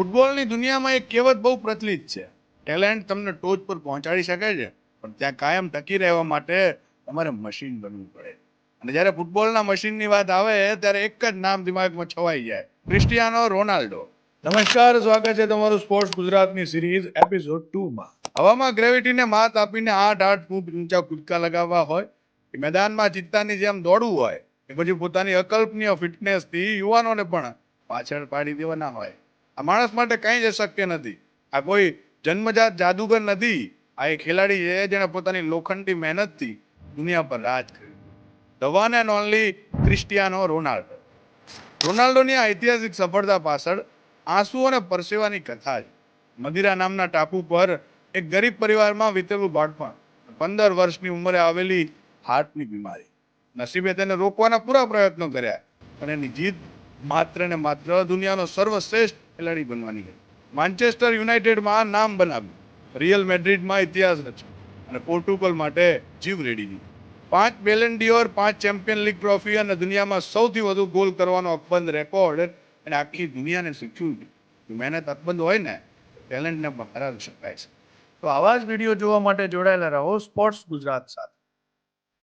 ફૂટબોલની દુનિયામાં એક કહેવત બહુ પ્રચલિત છે. ટેલેન્ટ તમને ટોચ પર પહોંચાડી શકે છે, પણ ત્યાં કાયમ ટકી રહેવા માટે તમારે મશીન બનવું પડે. અને જ્યારે ફૂટબોલના મશીનની વાત આવે ત્યારે એક જ નામ દિમાગમાં છવાઈ જાય, ક્રિસ્ટિયાનો રોનાલ્ડો. નમસ્કાર, સ્વાગત છે તમારું સ્પોર્ટ્સ ગુજરાતની સિરીઝ એપિસોડ 2માં. હવામાં ગ્રેવિટીને માત આપીને 8 ફૂટ ઊંચા કૂદકા લગાવવા હોય કે મેદાનમાં ચિત્તાની જેમ દોડવું હોય કે પછી પોતાની અકલ્પનીય ફિટનેસથી યુવાનોને પણ પાછળ પાડી દેવાના હોય, આ માણસ માટે કંઈ જ અશક્ય નથી. આ કોઈ જન્મજાત જાદુગર નથી. આ એક ખેલાડી છે જેણે પોતાની લોખંડી મહેનતથી દુનિયા પર રાજ કર્યું. The one and only Cristiano Ronaldo. રોનાલ્ડોની આ ઐતિહાસિક સફળતા પાછળ આંસુ અને પરસેવાની કથા છે. મદિરા નામના ટાપુ પર એક ગરીબ પરિવારમાં વીતેલું બાળપણ, 15 વર્ષની ઉંમરે આવેલી હાર્ટની બીમારી. નસીબે તેને રોકવાના પૂરા પ્રયત્નો કર્યા, પણ એની જીત માત્ર ને માત્ર દુનિયાનો સર્વશ્રેષ્ઠ ખેલાડી બનવાની હતી. માન્ચેસ્ટર યુનાઇટેડમાં નામ બનાવ્યું, રિયલ મેડ્રિડમાં ઇતિહાસ રચ્યો અને પોર્ટુગલ માટે જીવ રેડી દીધું. 5 બેલન ડિયોર, 5 ચેમ્પિયન લીગ ટ્રોફી અને દુનિયામાં સૌથી વધુ ગોલ કરવાનો અકબંધ રેકોર્ડ અને આખી દુનિયાને શીખ્યું કે મહેનત અકબંધ હોય ને, ટેલેન્ટને પણ હરાવી શકાય છે. તો આવા જ વિડીયો જોવા માટે જોડાયેલા રહો સ્પોર્ટ્સ ગુજરાત સાથે.